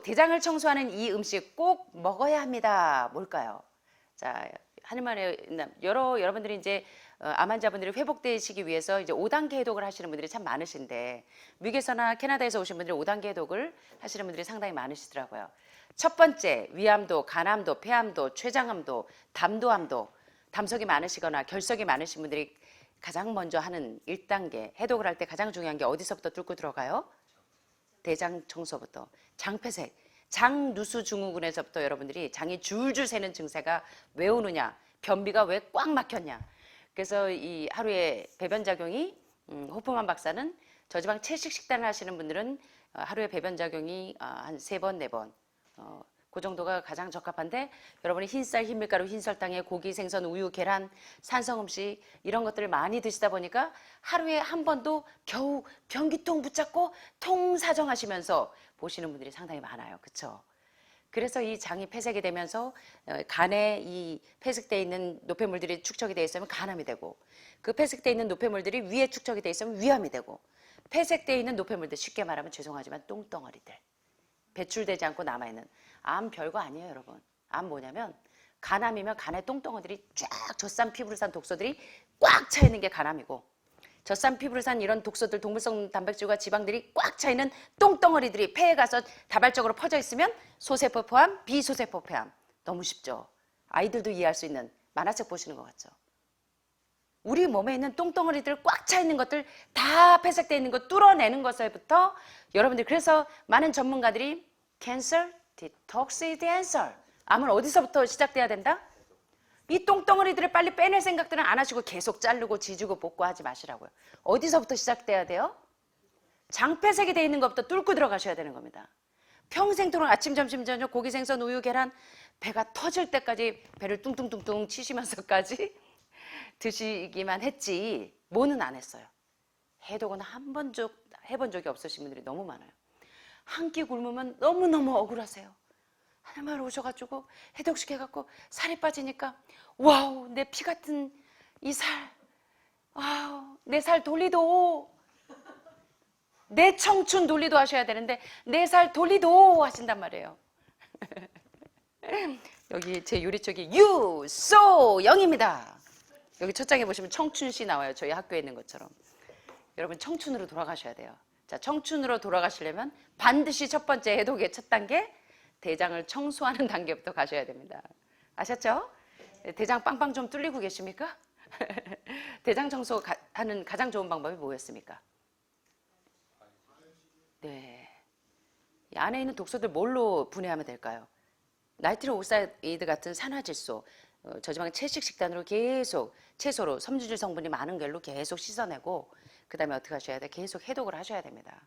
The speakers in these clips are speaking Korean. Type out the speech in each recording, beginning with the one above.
대장을 청소하는 이 음식 꼭 먹어야 합니다. 뭘까요? 자, 하늘만에 여러분들이 이제 암 환자분들이 회복되시기 위해서 이제 5단계 해독을 하시는 분들이 참 많으신데, 미국에서나 캐나다에서 오신 분들이 5단계 해독을 하시는 분들이 상당히 많으시더라고요. 첫 번째, 위암도, 간암도, 폐암도, 췌장암도, 담도암도, 담석이 많으시거나 결석이 많으신 분들이 가장 먼저 하는 1단계 해독을 할 때 가장 중요한 게 어디서부터 뚫고 들어가요? 대장 청소부터. 장폐색, 장누수 증후군에서부터 여러분들이 장이 줄줄 새는 증세가 왜 오느냐, 변비가 왜 꽉 막혔냐. 그래서 이 하루에 배변작용이 호프만 박사는 저지방 채식 식단을 하시는 분들은 하루에 배변작용이 한 3번, 4번 그 정도가 가장 적합한데, 여러분이 흰쌀, 흰밀가루, 흰설탕에 고기, 생선, 우유, 계란, 산성음식 이런 것들을 많이 드시다 보니까 하루에 한 번도 겨우 변기통 붙잡고 통사정하시면서 보시는 분들이 상당히 많아요. 그렇죠? 그래서 이 장이 폐색이 되면서 간에 이 폐색되어 있는 노폐물들이 축적이 되어 있으면 간암이 되고, 그 폐색되어 있는 노폐물들이 위에 축적이 되어 있으면 위암이 되고, 폐색되어 있는 노폐물들, 쉽게 말하면 죄송하지만 똥덩어리들, 배출되지 않고 남아있는. 암 별거 아니에요, 여러분. 암 뭐냐면 간암이면 간에 똥덩어리들이 쫙 젖산 피부로 산 독소들이 꽉 차 있는 게 간암이고, 젖산 피부로 산 이런 독소들, 동물성 단백질과 지방들이 꽉 차 있는 똥덩어리들이 폐에 가서 다발적으로 퍼져 있으면 소세포 폐암, 비소세포 폐암. 너무 쉽죠? 아이들도 이해할 수 있는 만화책 보시는 것 같죠? 우리 몸에 있는 똥덩어리들 꽉 차 있는 것들 다 폐색되어 있는 거 뚫어내는 것에부터 여러분들, 그래서 많은 전문가들이 캔서 디톡스 디 앤서, 암은 어디서부터 시작돼야 된다? 이 똥덩어리들을 빨리 빼낼 생각들은 안 하시고 계속 자르고 지지고 볶고 하지 마시라고요. 어디서부터 시작돼야 돼요? 장폐색이 돼 있는 것부터 뚫고 들어가셔야 되는 겁니다. 평생토록 아침, 점심, 저녁 고기, 생선, 우유, 계란 배가 터질 때까지 배를 뚱뚱뚱뚱 치시면서까지 드시기만 했지 뭐는 안 했어요. 해독은 한 번 해본 적이 없으신 분들이 너무 많아요. 한 끼 굶으면 너무너무 억울하세요. 하나만 오셔가지고 해독시켜갖고 살이 빠지니까 와우, 내 피 같은 이 살, 와우, 내 살 돌리도, 내 청춘 돌리도 하셔야 되는데 내 살 돌리도 하신단 말이에요. 여기 제 요리책이 유소영입니다. 여기 첫 장에 보시면 청춘시 나와요. 저희 학교에 있는 것처럼. 여러분 청춘으로 돌아가셔야 돼요. 자, 청춘으로 돌아가시려면 반드시 첫 번째 해독의 첫 단계, 대장을 청소하는 단계부터 가셔야 됩니다. 아셨죠? 대장 빵빵 좀 뚫리고 계십니까? 대장 청소하는 가장 좋은 방법이 뭐였습니까? 네. 이 안에 있는 독소들 뭘로 분해하면 될까요? 나이트로 옥사이드 같은 산화질소, 저지방 채식 식단으로 계속 채소로 섬유질 성분이 많은 걸로 계속 씻어내고, 그 다음에 어떻게 하셔야 돼요? 계속 해독을 하셔야 됩니다.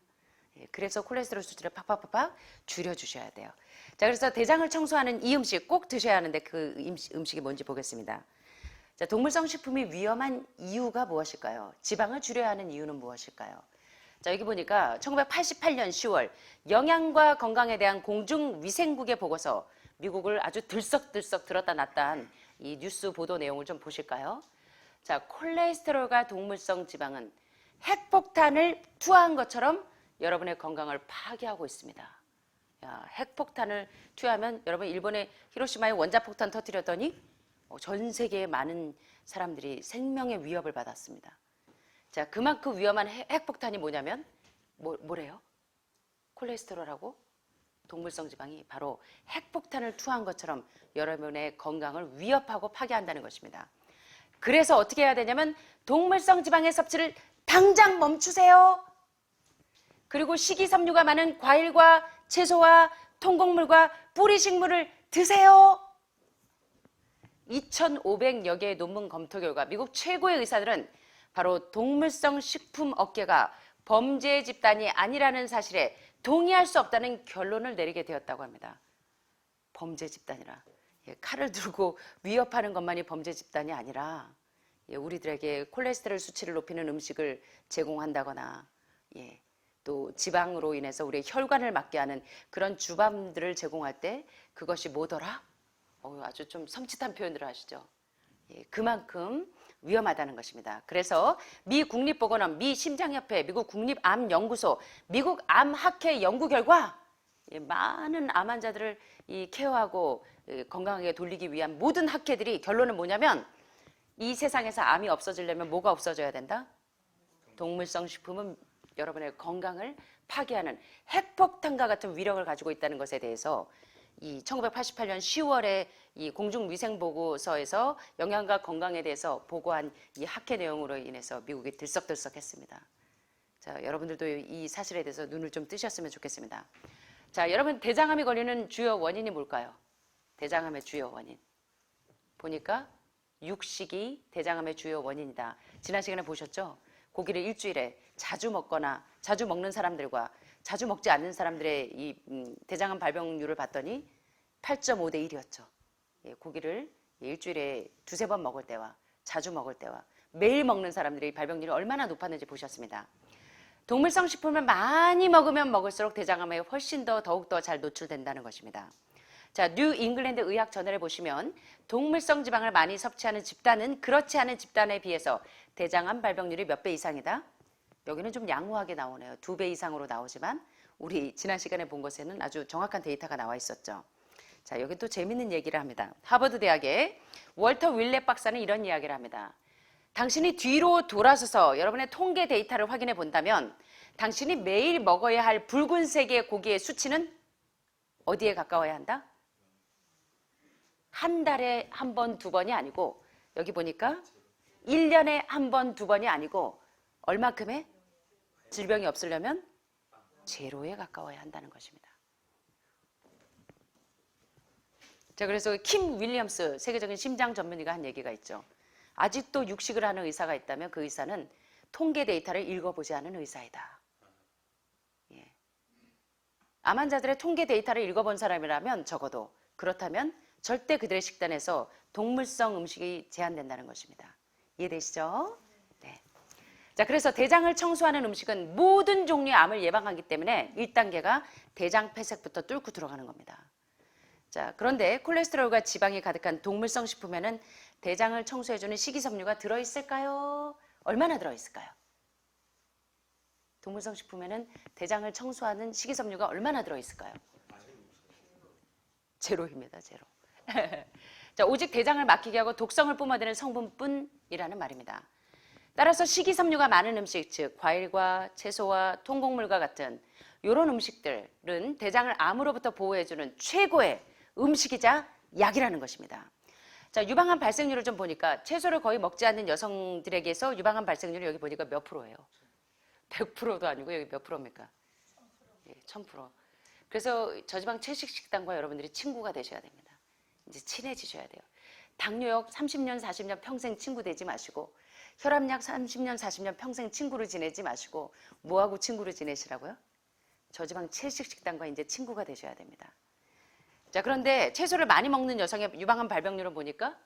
그래서 콜레스테롤 수치를 팍팍팍팍 줄여주셔야 돼요. 자, 그래서 대장을 청소하는 이 음식 꼭 드셔야 하는데 그 음식이 뭔지 보겠습니다. 자, 동물성 식품이 위험한 이유가 무엇일까요? 지방을 줄여야 하는 이유는 무엇일까요? 자, 여기 보니까 1988년 10월 영양과 건강에 대한 공중위생국의 보고서, 미국을 아주 들썩들썩 들었다 놨다 한 이 뉴스 보도 내용을 좀 보실까요? 자, 콜레스테롤과 동물성 지방은 핵폭탄을 투하한 것처럼 여러분의 건강을 파괴하고 있습니다. 야, 핵폭탄을 투하하면 여러분, 일본의 히로시마에 원자폭탄 터뜨렸더니 전 세계의 많은 사람들이 생명의 위협을 받았습니다. 자, 그만큼 위험한 핵폭탄이 뭐냐면 뭐래요? 콜레스테롤하고 동물성 지방이 바로 핵폭탄을 투하한 것처럼 여러분의 건강을 위협하고 파괴한다는 것입니다. 그래서 어떻게 해야 되냐면 동물성 지방의 섭취를 당장 멈추세요. 그리고 식이섬유가 많은 과일과 채소와 통곡물과 뿌리식물을 드세요. 2,500여 개의 논문 검토 결과 미국 최고의 의사들은 바로 동물성 식품 업계가 범죄 집단이 아니라는 사실에 동의할 수 없다는 결론을 내리게 되었다고 합니다. 범죄 집단이라. 칼을 들고 위협하는 것만이 범죄 집단이 아니라, 우리들에게 콜레스테롤 수치를 높이는 음식을 제공한다거나, 또 지방으로 인해서 우리의 혈관을 막게 하는 그런 주범들을 제공할 때 그것이 뭐더라? 아주 좀 섬찟한 표현들을 하시죠. 예, 그만큼 위험하다는 것입니다. 그래서 미 국립보건원, 미 심장협회, 미국 국립암연구소, 미국 암학회 연구 결과 많은 암 환자들을 케어하고 건강하게 돌리기 위한 모든 학회들이 결론은 뭐냐면 이 세상에서 암이 없어지려면 뭐가 없어져야 된다? 동물성 식품은 여러분의 건강을 파괴하는 핵폭탄과 같은 위력을 가지고 있다는 것에 대해서 이 1988년 10월에 이 공중위생보고서에서 영양과 건강에 대해서 보고한 이 학회 내용으로 인해서 미국이 들썩들썩했습니다. 자, 여러분들도 이 사실에 대해서 눈을 좀 뜨셨으면 좋겠습니다. 자, 여러분 대장암이 걸리는 주요 원인이 뭘까요? 대장암의 주요 원인. 보니까 육식이 대장암의 주요 원인이다. 지난 시간에 보셨죠? 고기를 일주일에 자주 먹거나 자주 먹는 사람들과 자주 먹지 않는 사람들의 이 대장암 발병률을 봤더니 8.5대 1이었죠. 예, 고기를 일주일에 두세 번 먹을 때와 자주 먹을 때와 매일 먹는 사람들의 발병률이 얼마나 높았는지 보셨습니다. 동물성 식품을 많이 먹으면 먹을수록 대장암에 훨씬 더욱더 잘 노출된다는 것입니다. 자, 뉴 잉글랜드 의학 저널에 보시면 동물성 지방을 많이 섭취하는 집단은 그렇지 않은 집단에 비해서 대장암 발병률이 몇 배 이상이다? 여기는 좀 양호하게 나오네요. 2배 이상으로 나오지만 우리 지난 시간에 본 것에는 아주 정확한 데이터가 나와 있었죠. 자, 여기 또 재밌는 얘기를 합니다. 하버드 대학의 월터 윌렛 박사는 이런 이야기를 합니다. 당신이 뒤로 돌아서서 여러분의 통계 데이터를 확인해 본다면 당신이 매일 먹어야 할 붉은색의 고기의 수치는 어디에 가까워야 한다? 한 달에 한 번, 두 번이 아니고 여기 보니까 1년에 한 번, 두 번이 아니고 얼마큼의 질병이 없으려면 제로에 가까워야 한다는 것입니다. 자, 그래서 킴 윌리엄스 세계적인 심장 전문의가 한 얘기가 있죠. 아직도 육식을 하는 의사가 있다면 그 의사는 통계 데이터를 읽어보지 않은 의사이다. 예. 암 환자들의 통계 데이터를 읽어본 사람이라면 적어도 그렇다면 절대 그들의 식단에서 동물성 음식이 제한된다는 것입니다. 이해되시죠? 네. 자, 그래서 대장을 청소하는 음식은 모든 종류의 암을 예방하기 때문에 1단계가 대장 폐색부터 뚫고 들어가는 겁니다. 자, 그런데 콜레스테롤과 지방이 가득한 동물성 식품에는 대장을 청소해주는 식이섬유가 들어있을까요? 얼마나 들어있을까요? 동물성 식품에는 대장을 청소하는 식이섬유가 얼마나 들어있을까요? 제로입니다. 제로. 자, 오직 대장을 막히게 하고 독성을 뿜어내는 성분뿐이라는 말입니다. 따라서 식이섬유가 많은 음식, 즉 과일과 채소와 통곡물과 같은 이런 음식들은 대장을 암으로부터 보호해주는 최고의 음식이자 약이라는 것입니다. 자, 유방암 발생률을 좀 보니까 채소를 거의 먹지 않는 여성들에게서 유방암 발생률이 여기 보니까 몇 프로예요? 100%도 아니고 여기 몇 프로입니까? 1000%. 그래서 저지방 채식 식단과 여러분들이 친구가 되셔야 됩니다. 이제 친해지셔야 돼요. 당뇨약 30년, 40년 평생 친구 되지 마시고 혈압약 30년, 40년 평생 친구로 지내지 마시고 뭐하고 친구로 지내시라고요? 저지방 채식 식단과 이제 친구가 되셔야 됩니다. 자, 그런데 채소를 많이 먹는 여성의 유방암 발병률을 보니까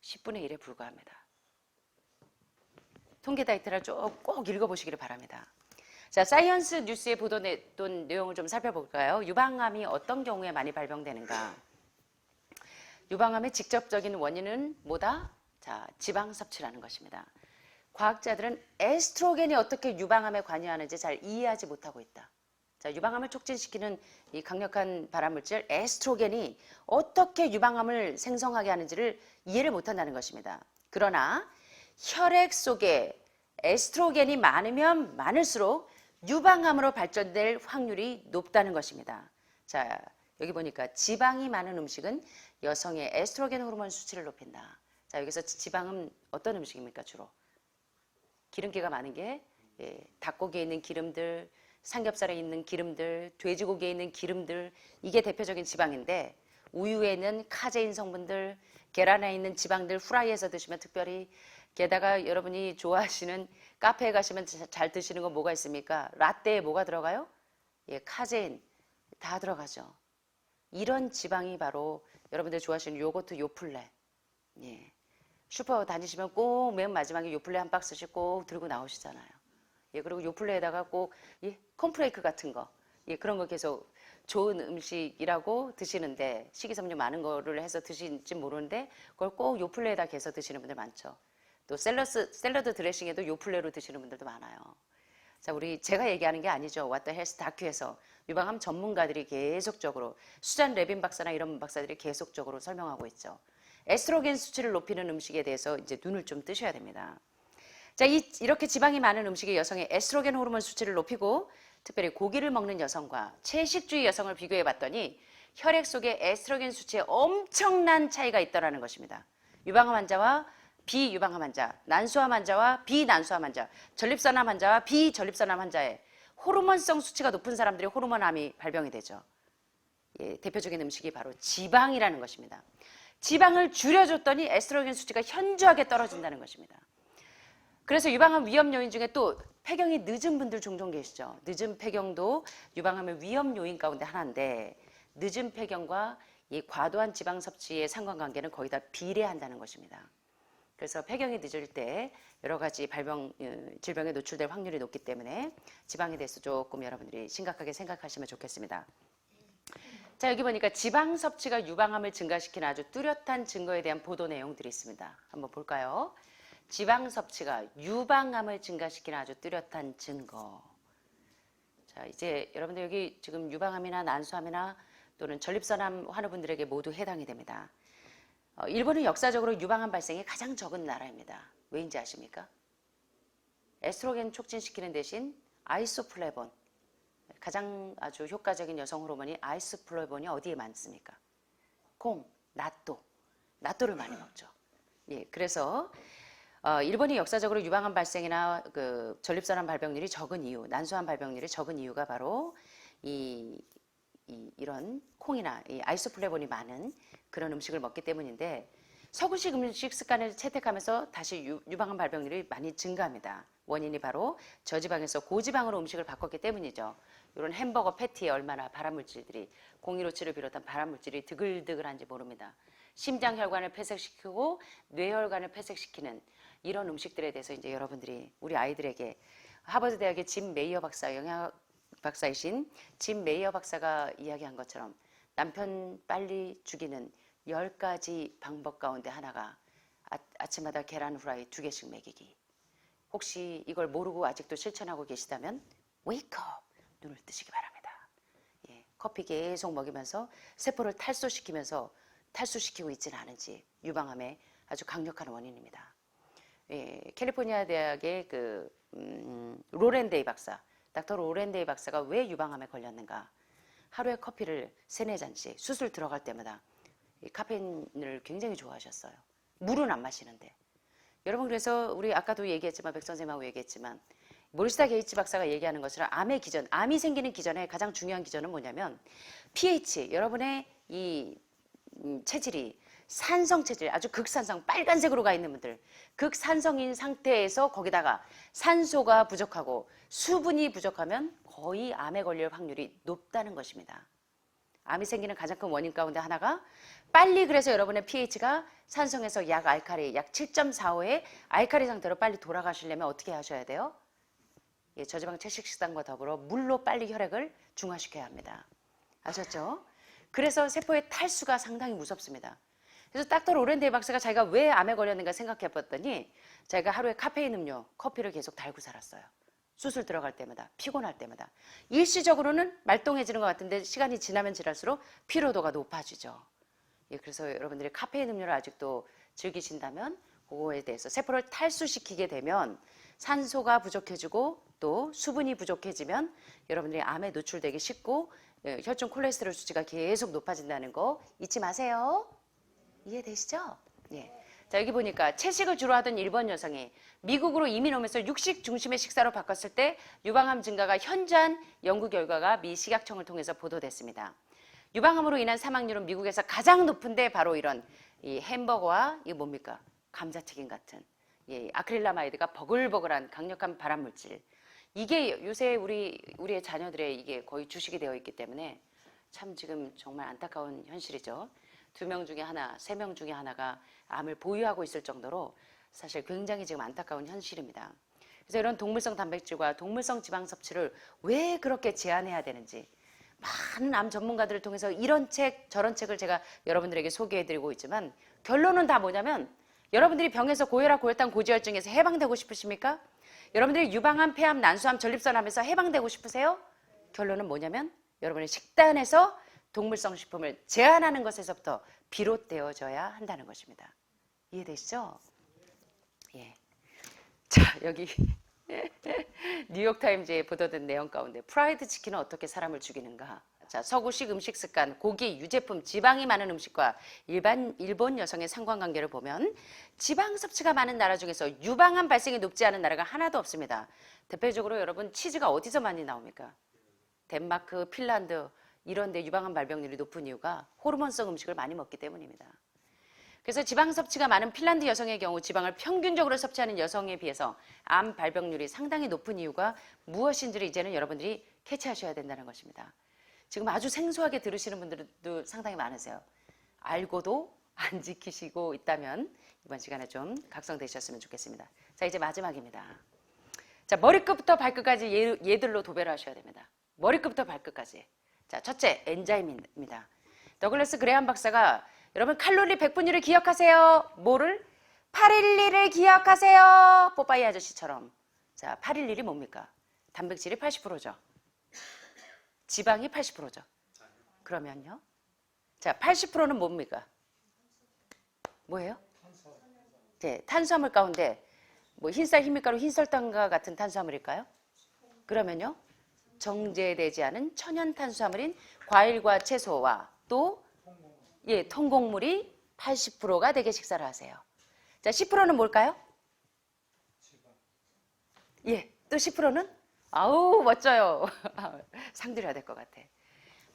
10분의 1에 불과합니다. 통계 데이터를 꼭 읽어보시기를 바랍니다. 자, 사이언스 뉴스에 보도됐던 내용을 좀 살펴볼까요? 유방암이 어떤 경우에 많이 발병되는가? 유방암의 직접적인 원인은 뭐다? 자, 지방 섭취라는 것입니다. 과학자들은 에스트로겐이 어떻게 유방암에 관여하는지 잘 이해하지 못하고 있다. 자, 유방암을 촉진시키는 이 강력한 발암물질 에스트로겐이 어떻게 유방암을 생성하게 하는지를 이해를 못한다는 것입니다. 그러나 혈액 속에 에스트로겐이 많으면 많을수록 유방암으로 발전될 확률이 높다는 것입니다. 자, 여기 보니까 지방이 많은 음식은 여성의 에스트로겐 호르몬 수치를 높인다. 자, 여기서 지방은 어떤 음식입니까? 주로 기름기가 많은 게 닭고기에 있는 기름들, 삼겹살에 있는 기름들, 돼지고기에 있는 기름들, 이게 대표적인 지방인데 우유에 있는 카제인 성분들, 계란에 있는 지방들 후라이해서 드시면 특별히, 게다가 여러분이 좋아하시는 카페에 가시면 잘 드시는 거 뭐가 있습니까? 라떼에 뭐가 들어가요? 카제인 다 들어가죠. 이런 지방이 바로 여러분들 좋아하시는 요거트 요플레. 슈퍼 다니시면 꼭 맨 마지막에 요플레 한 박스씩 꼭 들고 나오시잖아요. 예, 그리고 요플레에다가 꼭 예, 콘프레이크 같은 거, 예, 그런 거 계속 좋은 음식이라고 드시는데 식이섬유 많은 거를 해서 드시는지 모르는데 그걸 꼭 요플레에다 개서 드시는 분들 많죠. 또 샐러드 드레싱에도 요플레로 드시는 분들도 많아요. 자, 제가 얘기하는 게 아니죠. 왓더 헬스 다큐에서 유방암 전문가들이 계속적으로 수잔 레빈 박사나 이런 박사들이 계속적으로 설명하고 있죠. 에스트로겐 수치를 높이는 음식에 대해서 이제 눈을 좀 뜨셔야 됩니다. 자, 이렇게 지방이 많은 음식이 여성의 에스트로겐 호르몬 수치를 높이고 특별히 고기를 먹는 여성과 채식주의 여성을 비교해 봤더니 혈액 속에 에스트로겐 수치에 엄청난 차이가 있다는 것입니다. 유방암 환자와 비유방암 환자, 난소암 환자와 비난소암 환자, 전립선암 환자와 비전립선암 환자의 호르몬성 수치가 높은 사람들이 호르몬암이 발병이 되죠. 예, 대표적인 음식이 바로 지방이라는 것입니다. 지방을 줄여줬더니 에스트로겐 수치가 현저하게 떨어진다는 것입니다. 그래서 유방암 위험 요인 중에 또 폐경이 늦은 분들 종종 계시죠. 늦은 폐경도 유방암의 위험 요인 가운데 하나인데 늦은 폐경과 이 과도한 지방 섭취의 상관관계는 거의 다 비례한다는 것입니다. 그래서 폐경이 늦을 때 여러 가지 질병에 노출될 확률이 높기 때문에 지방에 대해서 조금 여러분들이 심각하게 생각하시면 좋겠습니다. 자, 여기 보니까 지방 섭취가 유방암을 증가시키는 아주 뚜렷한 증거에 대한 보도 내용들이 있습니다. 한번 볼까요? 지방 섭취가 유방암을 증가시키는 아주 뚜렷한 증거. 자, 이제 여러분들 여기 지금 유방암이나 난소암이나 또는 전립선암 환우분들에게 모두 해당이 됩니다. 일본은 역사적으로 유방암 발생이 가장 적은 나라입니다. 왜인지 아십니까? 에스트로겐 촉진시키는 대신 아이소플레본, 가장 아주 효과적인 여성 호르몬이 아이소플레본이 어디에 많습니까? 콩, 나또를 많이 먹죠. 예, 그래서 일본이 역사적으로 유방암 발생이나 그 전립선암 발병률이 적은 이유, 난소암 발병률이 적은 이유가 바로 이런 콩이나 이 아이소플레본이 많은 그런 음식을 먹기 때문인데 서구식 음식 습관을 채택하면서 다시 유방암 발병률이 많이 증가합니다. 원인이 바로 저지방에서 고지방으로 음식을 바꿨기 때문이죠. 이런 햄버거 패티에 얼마나 발암물질들이 0157을 비롯한 발암물질이 드글드글한지 모릅니다. 심장 혈관을 폐색시키고 뇌혈관을 폐색시키는 이런 음식들에 대해서 이제 여러분들이 우리 아이들에게 하버드 대학의 짐 메이어 박사, 영양학 박사이신 짐 메이어 박사가 이야기한 것처럼 남편 빨리 죽이는 10가지 방법 가운데 하나가 아침마다 계란 후라이 2개씩 먹이기. 혹시 이걸 모르고 아직도 실천하고 계시다면 wake up! 눈을 뜨시기 바랍니다. 예, 커피 계속 먹이면서 세포를 탈수시키고 있지는 않은지 유방암의 아주 강력한 원인입니다. 예, 캘리포니아 대학의 로렌데이 박사, 닥터 로렌데이 박사가 왜 유방암에 걸렸는가? 하루에 커피를 3-4잔씩 수술 들어갈 때마다 카페인을 굉장히 좋아하셨어요. 물은 안 마시는데. 여러분, 그래서 우리 아까도 얘기했지만 백 선생님하고 얘기했지만 모리스타 게이츠 박사가 얘기하는 것처럼 암이 생기는 기전에 가장 중요한 기전은 뭐냐면 pH, 여러분의 이 체질이 산성 체질, 아주 극산성 빨간색으로 가 있는 분들, 극산성인 상태에서 거기다가 산소가 부족하고 수분이 부족하면 거의 암에 걸릴 확률이 높다는 것입니다. 암이 생기는 가장 큰 원인 가운데 하나가 빨리, 그래서 여러분의 pH가 산성에서 약 7.45의 알칼리 상태로 빨리 돌아가시려면 어떻게 하셔야 돼요? 예, 저지방 채식 식단과 더불어 물로 빨리 혈액을 중화시켜야 합니다. 아셨죠? 그래서 세포의 탈수가 상당히 무섭습니다. 그래서 닥터 로렌데이 박사가 자기가 왜 암에 걸렸는가 생각해 봤더니 자기가 하루에 카페인 음료, 커피를 계속 달고 살았어요. 수술 들어갈 때마다, 피곤할 때마다. 일시적으로는 말똥해지는 것 같은데 시간이 지나면 지날수록 피로도가 높아지죠. 예, 그래서 여러분들이 카페인 음료를 아직도 즐기신다면 그거에 대해서 세포를 탈수시키게 되면 산소가 부족해지고 또 수분이 부족해지면 여러분들이 암에 노출되기 쉽고 혈중 콜레스테롤 수치가 계속 높아진다는 거 잊지 마세요. 이해되시죠? 예. 자, 여기 보니까 채식을 주로 하던 일본 여성이 미국으로 이민 오면서 육식 중심의 식사로 바꿨을 때 유방암 증가가 현저한 연구 결과가 미 식약청을 통해서 보도됐습니다. 유방암으로 인한 사망률은 미국에서 가장 높은데 바로 이런 이 햄버거와 이 뭡니까? 감자튀김 같은 아크릴라마이드가 버글버글한 강력한 발암물질. 이게 요새 우리의 자녀들의 이게 거의 주식이 되어 있기 때문에 참 지금 정말 안타까운 현실이죠. 2명 중에 하나, 3명 중에 하나가 암을 보유하고 있을 정도로 사실 굉장히 지금 안타까운 현실입니다. 그래서 이런 동물성 단백질과 동물성 지방 섭취를 왜 그렇게 제한해야 되는지 많은 암 전문가들을 통해서 이런 책 저런 책을 제가 여러분들에게 소개해드리고 있지만 결론은 다 뭐냐면 여러분들이 병에서 고혈압, 고혈당, 고지혈증에서 해방되고 싶으십니까? 여러분들이 유방암, 폐암, 난수암, 전립선암에서 해방되고 싶으세요? 결론은 뭐냐면 여러분의 식단에서 동물성 식품을 제한하는 것에서부터 비롯되어져야 한다는 것입니다. 이해되시죠? 예. 자, 여기 뉴욕타임즈에 보도된 내용 가운데 프라이드 치킨은 어떻게 사람을 죽이는가? 자, 서구식 음식 습관, 고기, 유제품, 지방이 많은 음식과 일본 여성의 상관관계를 보면 지방 섭취가 많은 나라 중에서 유방암 발생이 높지 않은 나라가 하나도 없습니다. 대표적으로 여러분 치즈가 어디서 많이 나옵니까? 덴마크, 핀란드 이런 데 유방암 발병률이 높은 이유가 호르몬성 음식을 많이 먹기 때문입니다. 그래서 지방 섭취가 많은 핀란드 여성의 경우 지방을 평균적으로 섭취하는 여성에 비해서 암 발병률이 상당히 높은 이유가 무엇인지를 이제는 여러분들이 캐치하셔야 된다는 것입니다. 지금 아주 생소하게 들으시는 분들도 상당히 많으세요. 알고도 안 지키시고 있다면 이번 시간에 좀 각성되셨으면 좋겠습니다. 자, 이제 마지막입니다. 자, 머리끝부터 발끝까지 얘들로 도배를 하셔야 됩니다. 머리끝부터 발끝까지. 자, 첫째, 엔자임입니다. 더글래스 그레함 박사가 여러분 칼로리 100분율을 기억하세요. 뭐를? 811을 기억하세요. 뽀빠이 아저씨처럼. 자, 811이 뭡니까? 단백질이 80%죠. 지방이 80%죠. 그러면요. 자, 80%는 뭡니까? 뭐예요? 네, 탄수화물 가운데 뭐 흰쌀, 흰밀가루, 흰설탕과 같은 탄수화물일까요? 그러면요. 정제되지 않은 천연 탄수화물인 과일과 채소와 또 예, 통곡물이 80%가 되게 식사를 하세요. 자, 10%는 뭘까요? 예, 또 10%는? 아우, 멋져요. 상 드려야 될 것 같아.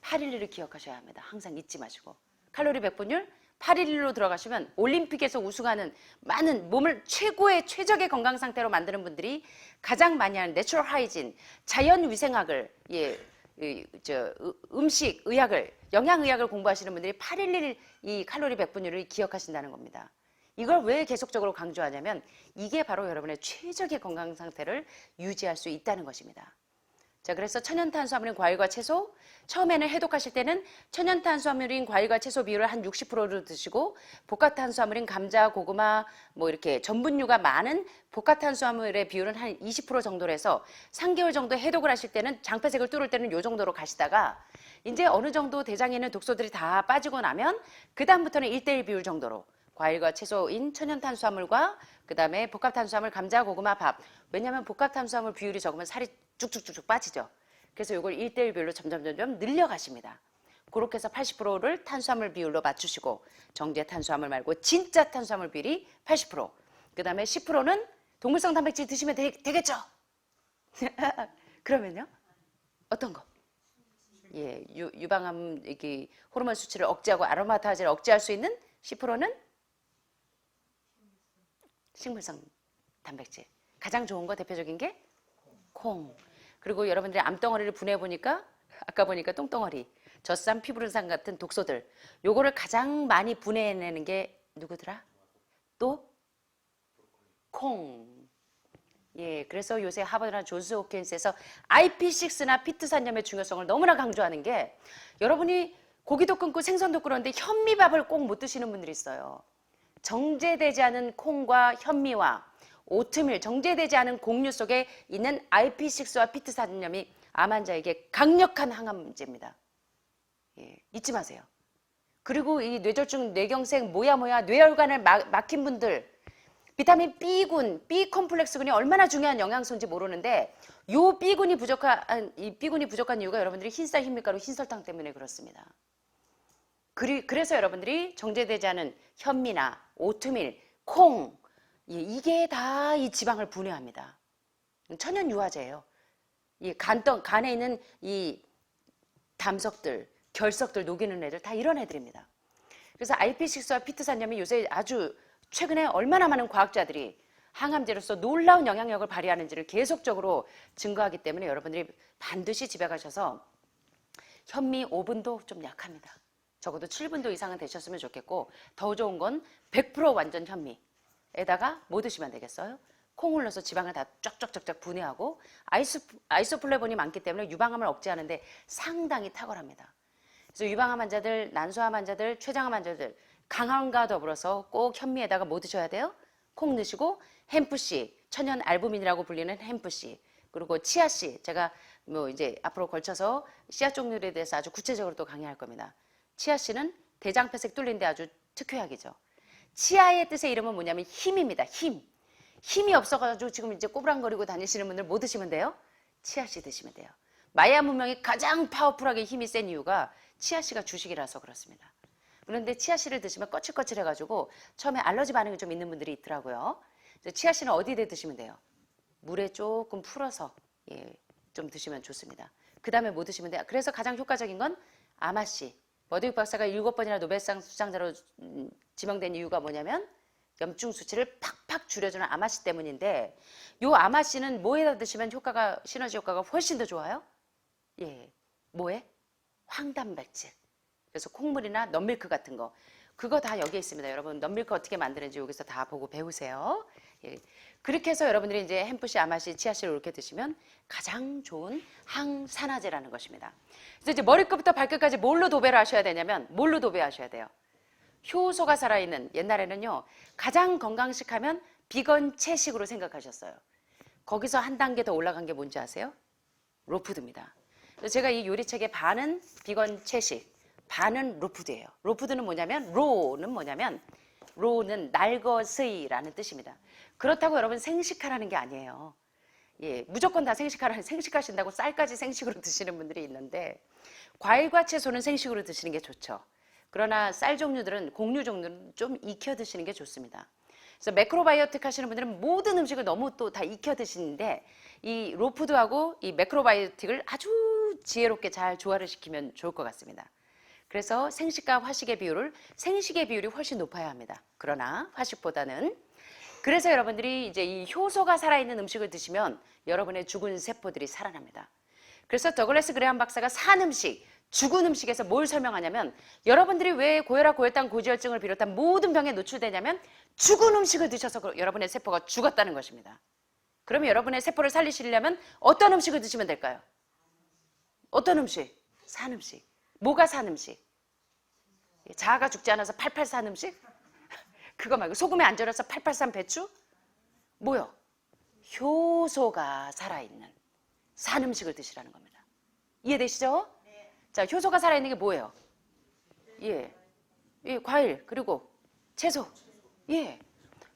811을 기억하셔야 합니다. 항상 잊지 마시고. 칼로리 100분율 811로 들어가시면 올림픽에서 우승하는 많은 몸을 최적의 건강 상태로 만드는 분들이 가장 많이 하는 내추럴 하이진, 자연 위생학을 음식, 의학을, 영양의학을 공부하시는 분들이 811 이 칼로리 100분율을 기억하신다는 겁니다. 이걸 왜 계속적으로 강조하냐면 이게 바로 여러분의 최적의 건강 상태를 유지할 수 있다는 것입니다. 자, 그래서 천연탄수화물인 과일과 채소, 처음에는 해독하실 때는 천연탄수화물인 과일과 채소 비율을 한 60%로 드시고 복합탄수화물인 감자, 고구마, 뭐 이렇게 전분류가 많은 복합탄수화물의 비율은 한 20% 정도로 해서 3개월 정도 해독을 하실 때는 장폐색을 뚫을 때는 이 정도로 가시다가 이제 어느 정도 대장에 있는 독소들이 다 빠지고 나면 그 다음부터는 1대1 비율 정도로 과일과 채소인 천연탄수화물과 그 다음에 복합탄수화물, 감자, 고구마, 밥. 왜냐하면 복합탄수화물 비율이 적으면 살이 쭉쭉쭉쭉 빠지죠. 그래서 이걸 1대1 비율로 점점 늘려가십니다. 그렇게 해서 80%를 탄수화물 비율로 맞추시고 정제 탄수화물 말고 진짜 탄수화물 비율이 80%. 그 다음에 10%는 동물성 단백질 드시면 되겠죠? 그러면요? 어떤 거? 예, 유방암 호르몬 수치를 억제하고 아로마타제를 억제할 수 있는 10%는 식물성 단백질. 가장 좋은 거 대표적인 게 콩. 그리고 여러분들이 암덩어리를 분해해보니까 아까 보니까 똥덩어리, 젖산, 피부른산 같은 독소들 요거를 가장 많이 분해해내는 게 누구더라? 또 콩. 예, 그래서 요새 하버드나 존스 홉킨스에서 IP6나 피트산염의 중요성을 너무나 강조하는 게 여러분이 고기도 끊고 생선도 끊었는데 현미밥을 꼭 못 드시는 분들이 있어요. 정제되지 않은 콩과 현미와 오트밀, 정제되지 않은 곡류 속에 있는 IP6와 피트산염이 암 환자에게 강력한 항암제입니다. 예, 잊지 마세요. 그리고 이 뇌졸중, 뇌경색, 뇌혈관을 막힌 분들 비타민 B군, B 콤플렉스군이 얼마나 중요한 영양소인지 모르는데 이 B군이 부족한 이유가 여러분들이 흰쌀, 흰밀가루, 흰설탕 때문에 그렇습니다. 그래서 여러분들이 정제되지 않은 현미나 오트밀, 콩 이게 다 이 지방을 분해합니다. 천연 유화제예요. 이 간에 있는 이 담석들, 결석들 녹이는 애들 다 이런 애들입니다. 그래서 IP6와 피트산염이 요새 아주 최근에 얼마나 많은 과학자들이 항암제로서 놀라운 영향력을 발휘하는지를 계속적으로 증거하기 때문에 여러분들이 반드시 집에 가셔서 현미 5분도 좀 약합니다. 적어도 7분도 이상은 되셨으면 좋겠고 더 좋은 건 100% 완전 현미에다가 뭐 드시면 되겠어요? 콩을 넣어서 지방을 다 쫙쫙쫙쫙 분해하고 아이소플레본이 많기 때문에 유방암을 억제하는데 상당히 탁월합니다. 그래서 유방암 환자들, 난소암 환자들, 췌장암 환자들 강함과 더불어서 꼭 현미에다가 뭐 드셔야 돼요? 콩 넣으시고 햄프씨, 천연 알부민이라고 불리는 햄프씨, 그리고 치아씨, 제가 뭐 이제 앞으로 걸쳐서 씨앗 종류에 대해서 아주 구체적으로 또 강의할 겁니다. 치아씨는 대장폐색 뚫린데 아주 특효약이죠. 치아의 뜻의 이름은 뭐냐면 힘입니다. 힘. 힘이 없어가지고 지금 이제 꼬부랑거리고 다니시는 분들 뭐 드시면 돼요? 치아씨 드시면 돼요. 마야 문명이 가장 파워풀하게 힘이 센 이유가 치아씨가 주식이라서 그렇습니다. 그런데 치아씨를 드시면 거칠거칠해가지고 처음에 알러지 반응이 좀 있는 분들이 있더라고요. 치아씨는 어디에 드시면 돼요? 물에 조금 풀어서 좀 드시면 좋습니다. 그 다음에 뭐 드시면 돼요? 그래서 가장 효과적인 건 아마씨. 버드윅 박사가 7번이나 노벨상 수상자로 지명된 이유가 뭐냐면 염증 수치를 팍팍 줄여주는 아마씨 때문인데, 요 아마씨는 뭐에다 드시면 효과가, 시너지 효과가 훨씬 더 좋아요? 예, 뭐에? 황단백질. 그래서 콩물이나 넛밀크 같은 거, 그거 다 여기에 있습니다. 여러분 넛밀크 어떻게 만드는지 여기서 다 보고 배우세요. 예. 그렇게 해서 여러분들이 이제 햄프씨, 아마씨, 치아씨를 이렇게 드시면 가장 좋은 항산화제라는 것입니다. 그래서 이제 머리끝부터 발끝까지 뭘로 도배를 하셔야 되냐면, 뭘로 도배하셔야 돼요? 효소가 살아있는, 옛날에는요 가장 건강식 하면 비건 채식으로 생각하셨어요. 거기서 한 단계 더 올라간 게 뭔지 아세요? 로푸드입니다. 그래서 제가 이 요리책의 반은 비건 채식, 반은 로푸드예요. 로푸드는 뭐냐면, 로는 날것의라는 뜻입니다. 그렇다고 여러분 생식하라는 게 아니에요. 예, 무조건 다 생식하신다고 쌀까지 생식으로 드시는 분들이 있는데, 과일과 채소는 생식으로 드시는 게 좋죠. 그러나 쌀 종류들은, 곡류 종류는 좀 익혀 드시는 게 좋습니다. 그래서 매크로바이오틱 하시는 분들은 모든 음식을 너무 또 다 익혀 드시는데, 이 로푸드하고 이 매크로바이오틱을 아주 지혜롭게 잘 조화를 시키면 좋을 것 같습니다. 그래서 생식과 화식의 비율이 훨씬 높아야 합니다. 그러나 화식보다는. 그래서 여러분들이 이제 이 효소가 살아있는 음식을 드시면 여러분의 죽은 세포들이 살아납니다. 그래서 더글래스 그레함 박사가 산 음식, 죽은 음식에서 뭘 설명하냐면, 여러분들이 왜 고혈압, 고혈당, 고지혈증을 비롯한 모든 병에 노출되냐면 죽은 음식을 드셔서 여러분의 세포가 죽었다는 것입니다. 그러면 여러분의 세포를 살리시려면 어떤 음식을 드시면 될까요? 어떤 음식? 산 음식. 뭐가 산 음식? 자아가 죽지 않아서 팔팔 산 음식? 그거 말고 소금에 안 절여서 팔팔 산 배추? 뭐요? 효소가 살아있는 산 음식을 드시라는 겁니다. 이해되시죠? 네. 자, 효소가 살아있는 게 뭐예요? 예, 과일, 그리고 채소. 예,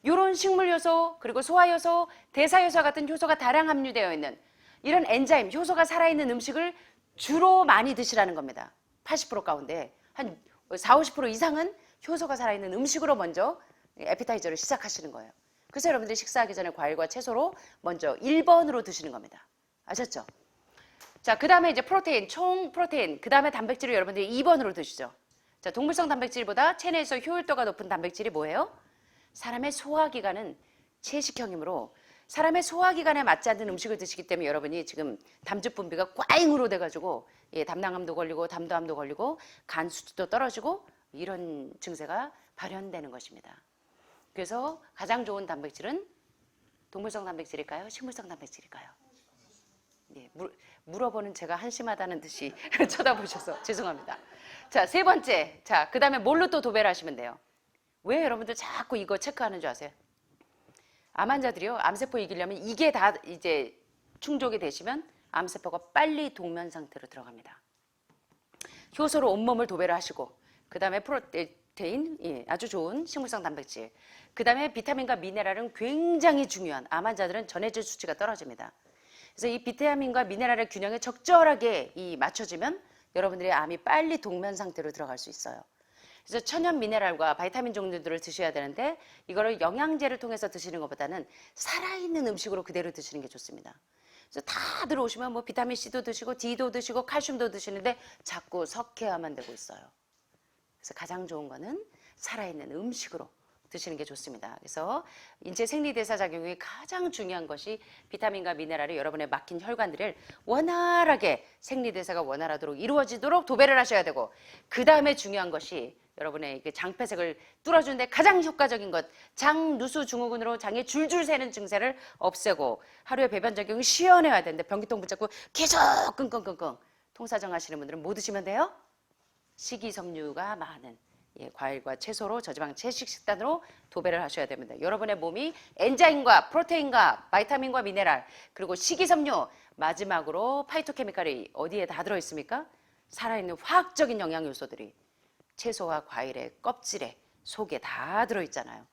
요런 식물 요소, 그리고 소화 요소, 대사 요소 같은 효소가 다량 함유되어 있는 이런 엔자임, 효소가 살아있는 음식을 주로 많이 드시라는 겁니다. 80% 가운데 한 40, 50% 이상은 효소가 살아있는 음식으로 먼저 에피타이저를 시작하시는 거예요. 그래서 여러분들이 식사하기 전에 과일과 채소로 먼저 1번으로 드시는 겁니다. 아셨죠? 자, 그 다음에 이제 프로테인, 총 프로테인, 그 다음에 단백질을 여러분들이 2번으로 드시죠. 자, 동물성 단백질보다 체내에서 효율도가 높은 단백질이 뭐예요? 사람의 소화기관은 채식형이므로 사람의 소화기관에 맞지 않는 음식을 드시기 때문에 여러분이 지금 담즙 분비가 꽈잉으로 돼가지고 담낭암도 걸리고 담도암도 걸리고 간 수치도 떨어지고 이런 증세가 발현되는 것입니다. 그래서 가장 좋은 단백질은 동물성 단백질일까요? 식물성 단백질일까요? 예, 물어보는 제가 한심하다는 듯이 쳐다보셔서 죄송합니다. 자, 세 번째. 자, 그 다음에 뭘로 또 도배를 하시면 돼요? 왜 여러분들 자꾸 이거 체크하는 줄 아세요? 암 환자들이요, 암세포 이기려면 이게 다 이제 충족이 되시면 암세포가 빨리 동면 상태로 들어갑니다. 효소로 온몸을 도배를 하시고, 그 다음에 프로테인, 아주 좋은 식물성 단백질, 그 다음에 비타민과 미네랄은 굉장히 중요한, 암 환자들은 전해질 수치가 떨어집니다. 그래서 이 비타민과 미네랄의 균형이 적절하게 맞춰지면 여러분들의 암이 빨리 동면 상태로 들어갈 수 있어요. 그래서 천연 미네랄과 바이타민 종류들을 드셔야 되는데, 이거를 영양제를 통해서 드시는 것보다는 살아있는 음식으로 그대로 드시는 게 좋습니다. 그래서 다들 오시면 뭐 비타민 C도 드시고 D도 드시고 칼슘도 드시는데 자꾸 석회화만 되고 있어요. 그래서 가장 좋은 거는 살아있는 음식으로 드시는 게 좋습니다. 그래서 인체 생리대사 작용이 가장 중요한 것이 비타민과 미네랄이 여러분의 막힌 혈관들을 원활하게 생리대사가 원활하도록 이루어지도록 도배를 하셔야 되고, 그 다음에 중요한 것이 여러분의 그 장폐색을 뚫어주는데 가장 효과적인 것, 장누수 증후군으로 장에 줄줄 새는 증세를 없애고 하루에 배변 적용 시원해야 되는데 변기통 붙잡고 계속 끙끙끙끙 통사정 하시는 분들은 뭐 드시면 돼요? 식이섬유가 많은 과일과 채소로 저지방 채식 식단으로 도배를 하셔야 됩니다. 여러분의 몸이 엔자임과 프로테인과 바이타민과 미네랄 그리고 식이섬유 마지막으로 파이토케미칼이 어디에 다 들어있습니까? 살아있는 화학적인 영양요소들이 채소와 과일의 껍질에 속에 다 들어있잖아요.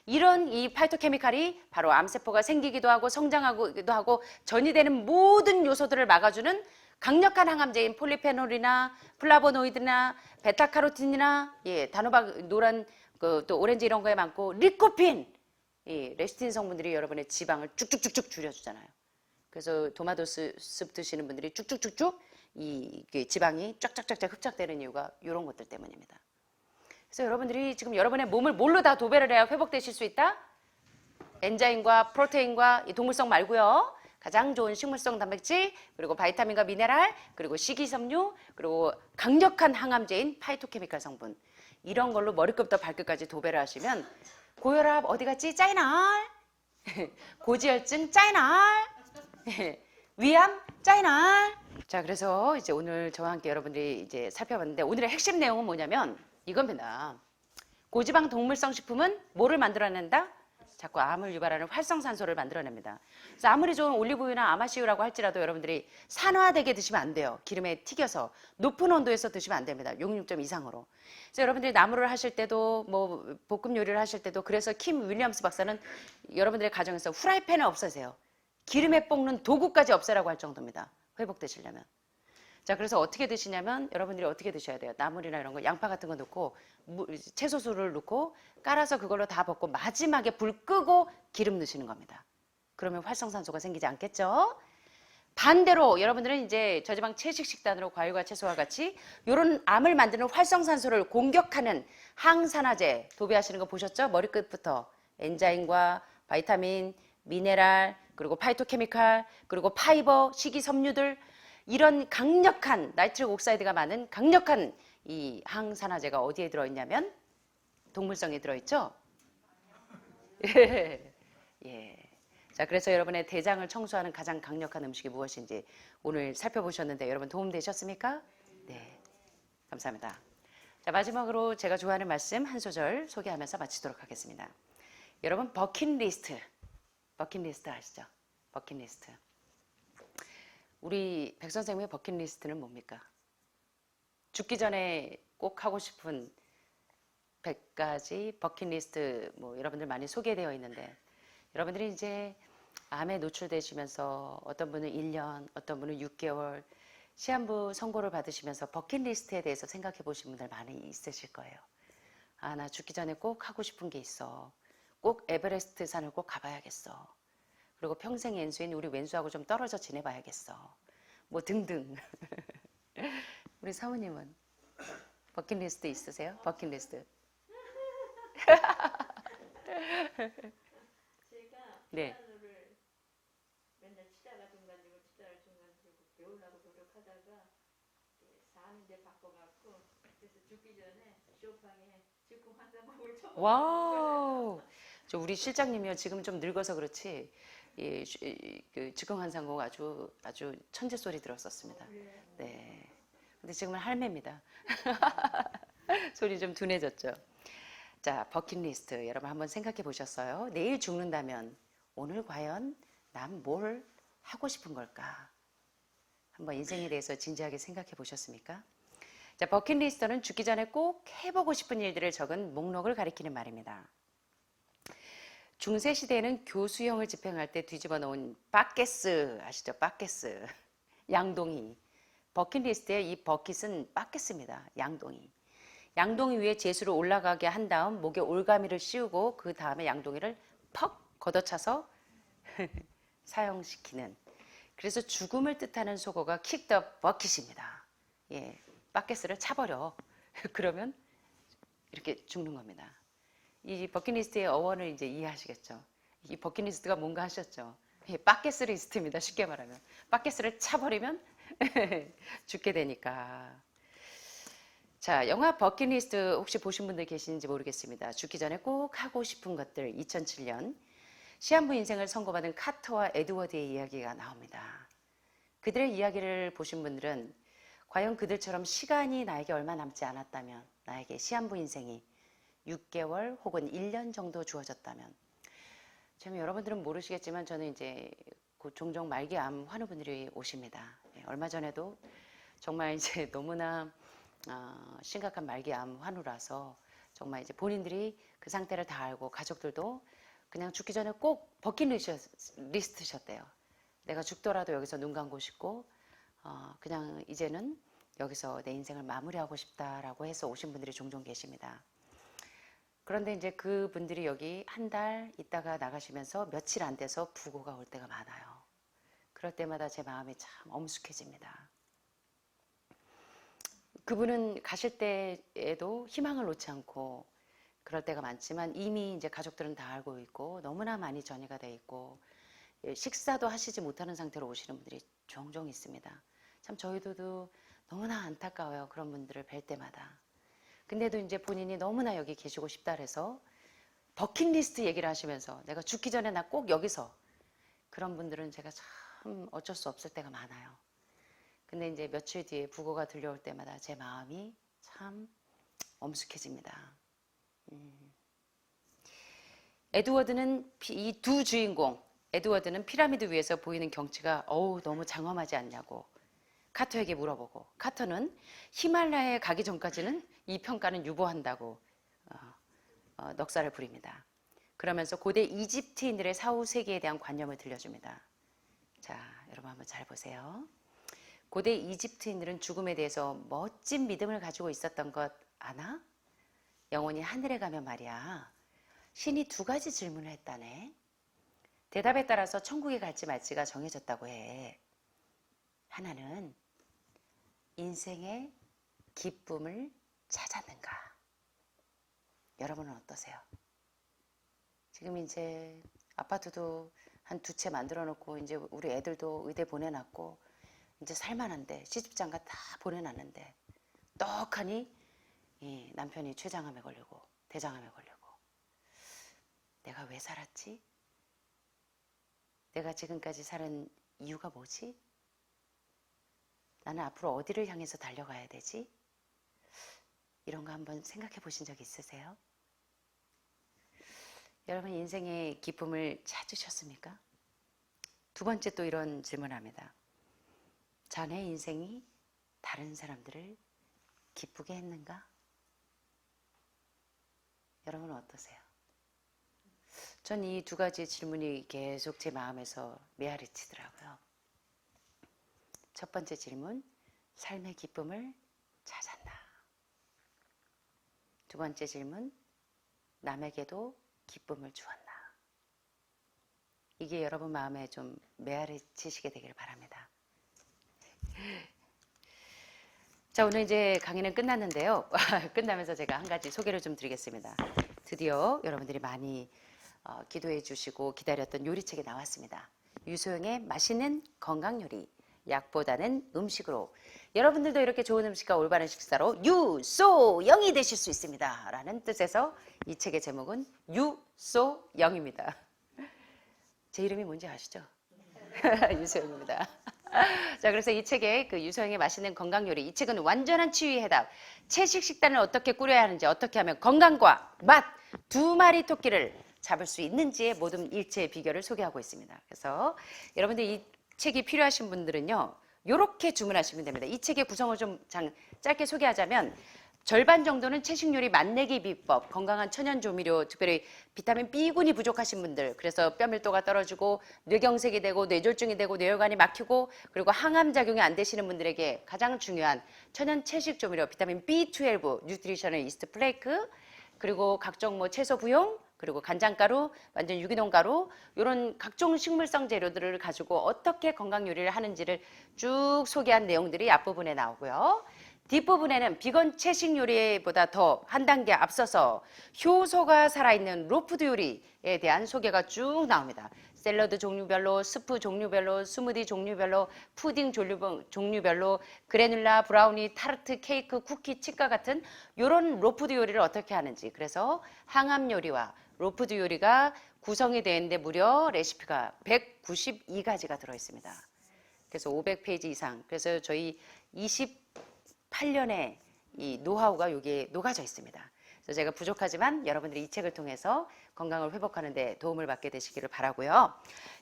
이런 이 파이토케미칼이 바로 암세포가 생기기도 하고 성장하기도 하고 전이 되는 모든 요소들을 막아주는 강력한 항암제인 폴리페놀이나 플라보노이드나 베타카로틴이나 단호박 노란 또 오렌지 이런 거에 많고 리코핀 레시틴 성분들이 여러분의 지방을 쭉쭉쭉쭉 줄여주잖아요. 그래서 토마토 숲 드시는 분들이 쭉쭉쭉쭉 이 지방이 쫙쫙쫙쫙 흡착되는 이유가 이런 것들 때문입니다. 그래서 여러분들이 지금 여러분의 몸을 뭘로 다 도배를 해야 회복되실 수 있다? 엔자임과 프로테인과 이 동물성 말고요. 가장 좋은 식물성 단백질, 그리고 바이타민과 미네랄, 그리고 식이섬유, 그리고 강력한 항암제인 파이토케미칼 성분. 이런 걸로 머리끝부터 발끝까지 도배를 하시면 고혈압 어디 갔지? 짜이날. 고지혈증 짜이날. 위암 짜이날. 자, 그래서 이제 오늘 저와 함께 여러분들이 이제 살펴봤는데 오늘의 핵심 내용은 뭐냐면 이겁니다. 고지방 동물성 식품은 뭐를 만들어낸다? 자꾸 암을 유발하는 활성산소를 만들어냅니다. 그래서 아무리 좋은 올리브유나 아마씨유라고 할지라도 여러분들이 산화되게 드시면 안 돼요. 기름에 튀겨서 높은 온도에서 드시면 안 됩니다. 66점 이상으로. 그래서 여러분들이 나물을 하실 때도 뭐 볶음 요리를 하실 때도 그래서 킴 윌리엄스 박사는 여러분들의 가정에서 후라이팬을 없애세요. 기름에 볶는 도구까지 없애라고 할 정도입니다. 회복되시려면. 자, 그래서 어떻게 드시냐면 여러분들이 어떻게 드셔야 돼요? 나물이나 이런 거 양파 같은 거 넣고 채소술을 넣고 깔아서 그걸로 다 볶고 마지막에 불 끄고 기름 넣으시는 겁니다. 그러면 활성산소가 생기지 않겠죠? 반대로 여러분들은 이제 저지방 채식 식단으로 과일과 채소와 같이 이런 암을 만드는 활성산소를 공격하는 항산화제 도배하시는 거 보셨죠? 머리끝부터 엔자임과 바이타민, 미네랄, 그리고 파이토케미칼, 그리고 파이버, 식이섬유들 이런 강력한 나이트릭 옥사이드가 많은 강력한 이 항산화제가 어디에 들어있냐면 동물성에 들어있죠? 예. 예. 자, 그래서 여러분의 대장을 청소하는 가장 강력한 음식이 무엇인지 오늘 살펴보셨는데 여러분 도움되셨습니까? 네. 감사합니다. 자, 마지막으로 제가 좋아하는 말씀 한 소절 소개하면서 마치도록 하겠습니다. 여러분 버킷리스트 아시죠? 버킷리스트. 우리 백 선생님의 버킷리스트는 뭡니까? 죽기 전에 꼭 하고 싶은 100가지 버킷리스트 뭐 여러분들 많이 소개되어 있는데 여러분들이 이제 암에 노출되시면서 어떤 분은 1년, 어떤 분은 6개월 시한부 선고를 받으시면서 버킷리스트에 대해서 생각해 보신 분들 많이 있으실 거예요. 아, 나 죽기 전에 꼭 하고 싶은 게 있어. 꼭 에베레스트 산을 꼭 가봐야겠어. 그리고 평생 연수인 우리 왼수하고 좀 떨어져 지내봐야겠어. 뭐 등등. 우리 사모님은 버킷리스트 있으세요? 버킷리스트. 제가 네. 피아노를 맨날 치다가 중간중간 치다가 중간중간 배우려고 노력하다가 4년째 바꿔갖고 그래서 죽기 전에 쇼팡에 즉흥 환자곡을 처음 와우. 저 우리 실장님이요. 지금 좀 늙어서 그렇지. 그 즉흥환상곡 아주 천재 소리 들었었습니다. 네. 근데 지금은 할매입니다. 소리 좀 둔해졌죠. 자, 버킷리스트 여러분 한번 생각해 보셨어요? 내일 죽는다면 오늘 과연 난 뭘 하고 싶은 걸까? 한번 인생에 대해서 진지하게 생각해 보셨습니까? 자, 버킷리스트는 죽기 전에 꼭 해보고 싶은 일들을 적은 목록을 가리키는 말입니다. 중세시대에는 교수형을 집행할 때 뒤집어 놓은 바켓스 아시죠? 바켓스. 양동이. 버킷리스트의 이 버킷은 바켓스입니다. 양동이. 양동이 위에 제수를 올라가게 한 다음 목에 올가미를 씌우고 그 다음에 양동이를 퍽 걷어차서 사용시키는. 그래서 죽음을 뜻하는 속어가 kick the bucket입니다. 예, 바켓스를 차버려. 그러면 이렇게 죽는 겁니다. 이 버킷리스트의 어원을 이제 이해하시겠죠. 이 버킷리스트가 뭔가 하셨죠. 바켓리스트입니다. 쉽게 말하면. 바켓을 차버리면 죽게 되니까. 자, 영화 버킷리스트 혹시 보신 분들 계신지 모르겠습니다. 죽기 전에 꼭 하고 싶은 것들 2007년 시한부 인생을 선고받은 카터와 에드워드의 이야기가 나옵니다. 그들의 이야기를 보신 분들은 과연 그들처럼 시간이 나에게 얼마 남지 않았다면, 나에게 시한부 인생이 6개월 혹은 1년 정도 주어졌다면, 참 여러분들은 모르시겠지만 저는 이제 곧 종종 말기암 환우분들이 오십니다. 얼마 전에도 정말 이제 너무나 심각한 말기암 환우라서 정말 이제 본인들이 그 상태를 다 알고 가족들도 그냥 죽기 전에 꼭 버킷리스트셨대요. 내가 죽더라도 여기서 눈 감고 싶고 그냥 이제는 여기서 내 인생을 마무리하고 싶다라고 해서 오신 분들이 종종 계십니다. 그런데 이제 그분들이 여기 한 달 있다가 나가시면서 며칠 안 돼서 부고가 올 때가 많아요. 그럴 때마다 제 마음이 참 엄숙해집니다. 그분은 가실 때에도 희망을 놓지 않고 그럴 때가 많지만 이미 이제 가족들은 다 알고 있고 너무나 많이 전이가 돼 있고 식사도 하시지 못하는 상태로 오시는 분들이 종종 있습니다. 참 저희도 너무나 안타까워요. 그런 분들을 뵐 때마다. 근데도 이제 본인이 너무나 여기 계시고 싶다 그래서 버킷리스트 얘기를 하시면서 내가 죽기 전에 나 꼭 여기서, 그런 분들은 제가 참 어쩔 수 없을 때가 많아요. 근데 이제 며칠 뒤에 부고가 들려올 때마다 제 마음이 참 엄숙해집니다. 에드워드는 이 두 주인공, 에드워드는 피라미드 위에서 보이는 경치가 너무 장엄하지 않냐고 카터에게 물어보고, 카터는 히말라야에 가기 전까지는 이 평가는 유보한다고 넉살을 부립니다. 그러면서 고대 이집트인들의 사후 세계에 대한 관념을 들려줍니다. 자, 여러분 한번 잘 보세요. 고대 이집트인들은 죽음에 대해서 멋진 믿음을 가지고 있었던 것 아나? 영혼이 하늘에 가면 말이야, 신이 두 가지 질문을 했다네. 대답에 따라서 천국에 갈지 말지가 정해졌다고 해. 하나는 인생의 기쁨을 찾았는가? 여러분은 어떠세요? 지금 이제 아파트도 한 2채 만들어 놓고 이제 우리 애들도 의대 보내놨고 이제 살만한데, 시집장가 다 보내놨는데 떡하니 이 남편이 췌장암에 걸리고 대장암에 걸리고, 내가 왜 살았지? 내가 지금까지 살은 이유가 뭐지? 나는 앞으로 어디를 향해서 달려가야 되지? 이런 거 한번 생각해 보신 적 있으세요? 여러분 인생의 기쁨을 찾으셨습니까? 두 번째 또 이런 질문합니다. 자네 인생이 다른 사람들을 기쁘게 했는가? 여러분은 어떠세요? 전 이 두 가지 질문이 계속 제 마음에서 메아리 치더라고요. 첫 번째 질문, 삶의 기쁨을 찾았나? 두 번째 질문, 남에게도 기쁨을 주었나? 이게 여러분 마음에 좀 메아리 치시게 되길 바랍니다. 자, 오늘 이제 강의는 끝났는데요. 끝나면서 제가 한 가지 소개를 좀 드리겠습니다. 드디어 여러분들이 많이 기도해 주시고 기다렸던 요리책이 나왔습니다. 유소영의 맛있는 건강 요리, 약보다는 음식으로. 여러분들도 이렇게 좋은 음식과 올바른 식사로 유소영이 되실 수 있습니다 라는 뜻에서 이 책의 제목은 유소영입니다. 제 이름이 뭔지 아시죠? 유소영입니다. 자, 그래서 이 책에 그 유소영의 맛있는 건강 요리, 이 책은 완전한 치유의 해답, 채식 식단을 어떻게 꾸려야 하는지, 어떻게 하면 건강과 맛 두 마리 토끼를 잡을 수 있는지의 모든 일체의 비결을 소개하고 있습니다. 그래서 여러분들 이 책이 필요하신 분들은요, 이렇게 주문하시면 됩니다. 이 책의 구성을 좀 짧게 소개하자면, 절반 정도는 채식 요리 맛내기 비법, 건강한 천연 조미료, 특별히 비타민 B군이 부족하신 분들, 그래서 뼈밀도가 떨어지고 뇌경색이 되고 뇌졸중이 되고 뇌혈관이 막히고 그리고 항암 작용이 안 되시는 분들에게 가장 중요한 천연 채식 조미료 비타민 B12, 뉴트리셔널 이스트 플레이크, 그리고 각종 뭐 채소 부용, 그리고 간장가루, 완전 유기농 가루, 이런 각종 식물성 재료들을 가지고 어떻게 건강 요리를 하는지를 쭉 소개한 내용들이 앞부분에 나오고요. 뒷부분에는 비건 채식 요리보다 더 한 단계 앞서서 효소가 살아있는 로푸드 요리에 대한 소개가 쭉 나옵니다. 샐러드 종류별로, 스프 종류별로, 스무디 종류별로, 푸딩 종류별로, 그래놀라, 브라우니, 타르트, 케이크, 쿠키, 치과 같은 이런 로푸드 요리를 어떻게 하는지. 그래서 항암 요리와 로푸드 요리가 구성이 되어 있는데 무려 레시피가 192가지가 들어있습니다. 그래서 500페이지 이상. 그래서 저희 28년의 이 노하우가 여기에 녹아져 있습니다. 그래서 제가 부족하지만 여러분들이 이 책을 통해서 건강을 회복하는 데 도움을 받게 되시기를 바라고요.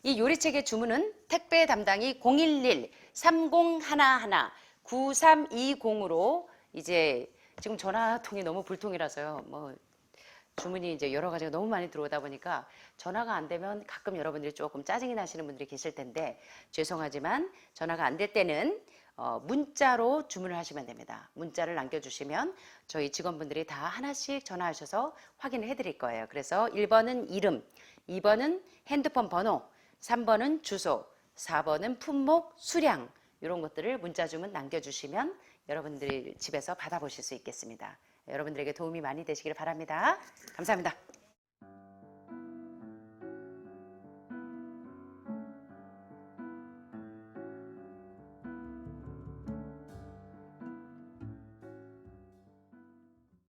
이 요리책의 주문은 택배 담당이 011-3011-9320으로 이제 지금 전화통이 너무 불통이라서요. 뭐 주문이 이제 여러 가지가 너무 많이 들어오다 보니까 전화가 안 되면 가끔 여러분들이 조금 짜증이 나시는 분들이 계실 텐데 죄송하지만 전화가 안 될 때는 문자로 주문을 하시면 됩니다. 문자를 남겨주시면 저희 직원분들이 다 하나씩 전화하셔서 확인을 해드릴 거예요. 그래서 1번은 이름, 2번은 핸드폰 번호, 3번은 주소, 4번은 품목, 수량 이런 것들을 문자 주문 남겨주시면 여러분들이 집에서 받아보실 수 있겠습니다. 여러분들에게 도움이 많이 되시길 바랍니다. 감사합니다.